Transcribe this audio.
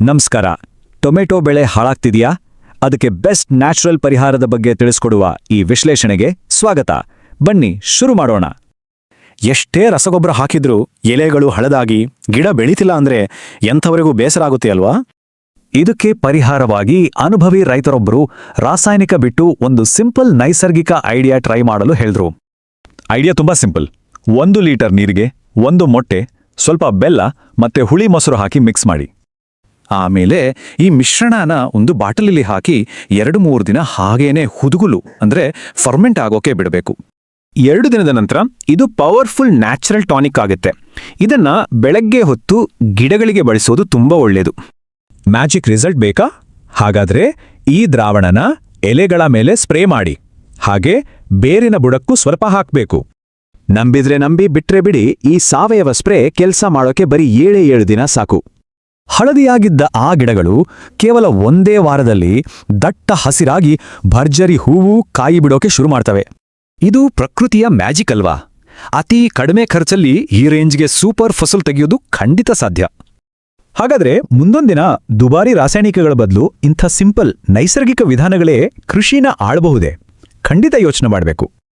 ನಮಸ್ಕಾರ. ಟೊಮೆಟೊ ಬೆಳೆ ಹಾಳಾಗ್ತಿದೆಯಾ? ಅದಕ್ಕೆ ಬೆಸ್ಟ್ ನ್ಯಾಚುರಲ್ ಪರಿಹಾರದ ಬಗ್ಗೆ ತಿಳಿಸ್ಕೊಡುವ ಈ ವಿಶ್ಲೇಷಣೆಗೆ ಸ್ವಾಗತ. ಬನ್ನಿ ಶುರು ಮಾಡೋಣ. ಎಷ್ಟೇ ರಸಗೊಬ್ಬರ ಹಾಕಿದ್ರೂ ಎಲೆಗಳು ಹಳದಾಗಿ ಗಿಡ ಬೆಳೀತಿಲ್ಲ ಅಂದ್ರೆ ಎಂಥವರೆಗೂ ಬೇಸರ ಆಗುತ್ತೆ ಅಲ್ವಾ? ಇದಕ್ಕೆ ಪರಿಹಾರವಾಗಿ ಅನುಭವಿ ರೈತರೊಬ್ಬರು ರಾಸಾಯನಿಕ ಬಿಟ್ಟು ಒಂದು ಸಿಂಪಲ್ ನೈಸರ್ಗಿಕ ಐಡಿಯಾ ಟ್ರೈ ಮಾಡಲು ಹೇಳಿದ್ರು. ಐಡಿಯಾ ತುಂಬಾ ಸಿಂಪಲ್. 1 ಲೀಟರ್ ನೀರಿಗೆ 1 ಮೊಟ್ಟೆ, ಸ್ವಲ್ಪ ಬೆಲ್ಲ ಮತ್ತೆ ಹುಳಿ ಮೊಸರು ಹಾಕಿ ಮಿಕ್ಸ್ ಮಾಡಿ. ಆಮೇಲೆ ಈ ಮಿಶ್ರಣನ ಒಂದು ಬಾಟಲಲ್ಲಿ ಹಾಕಿ 2-3 ದಿನ ಹಾಗೇನೆ ಹುದುಗುಲು ಅಂದ್ರೆ ಫರ್ಮೆಂಟ್ ಆಗೋಕೆ ಬಿಡಬೇಕು. 2 ದಿನದ ನಂತರ ಇದು ಪವರ್ಫುಲ್ ನ್ಯಾಚುರಲ್ ಟಾನಿಕ್ ಆಗುತ್ತೆ. ಇದನ್ನ ಬೆಳಗ್ಗೆ ಹೊತ್ತು ಗಿಡಗಳಿಗೆ ಬಳಸೋದು ತುಂಬಾ ಒಳ್ಳೆಯದು. ಮ್ಯಾಜಿಕ್ ರಿಸಲ್ಟ್ ಬೇಕಾ? ಹಾಗಾದ್ರೆ ಈ ದ್ರಾವಣನ ಎಲೆಗಳ ಮೇಲೆ ಸ್ಪ್ರೇ ಮಾಡಿ. ಹಾಗೆ ಬೇರಿನ ಬುಡಕ್ಕೂ ಸ್ವಲ್ಪ ಹಾಕ್ಬೇಕು. ನಂಬಿದ್ರೆ ನಂಬಿ, ಬಿಟ್ರೆ ಬಿಡಿ, ಈ ಸಾವಯವ ಸ್ಪ್ರೇ ಕೆಲಸ ಮಾಡೋಕೆ ಬರೀ 7 ದಿನ ಸಾಕು. ಹಳದಿಯಾಗಿದ್ದ ಆ ಗಿಡಗಳು ಕೇವಲ ಒಂದೇ ವಾರದಲ್ಲಿ ದಟ್ಟ ಹಸಿರಾಗಿ ಭರ್ಜರಿ ಹೂವು ಕಾಯಿ ಬಿಡೋಕೆ ಶುರು ಮಾಡ್ತವೆ. ಇದು ಪ್ರಕೃತಿಯ ಮ್ಯಾಜಿಕ್ ಅಲ್ವಾ? ಅತಿ ಕಡಿಮೆ ಖರ್ಚಲ್ಲಿ ಈ ರೇಂಜ್ಗೆ ಸೂಪರ್ ಫಸಲು ತೆಗೆಯೋದು ಖಂಡಿತ ಸಾಧ್ಯ. ಹಾಗಾದ್ರೆ ಮುಂದೊಂದಿನ ದುಬಾರಿ ರಾಸಾಯನಿಕಗಳ ಬದಲು ಇಂಥ ಸಿಂಪಲ್ ನೈಸರ್ಗಿಕ ವಿಧಾನಗಳೇ ಕೃಷಿನ ಆಳಬಹುದೇ? ಖಂಡಿತ ಯೋಚನೆ ಮಾಡಬೇಕು.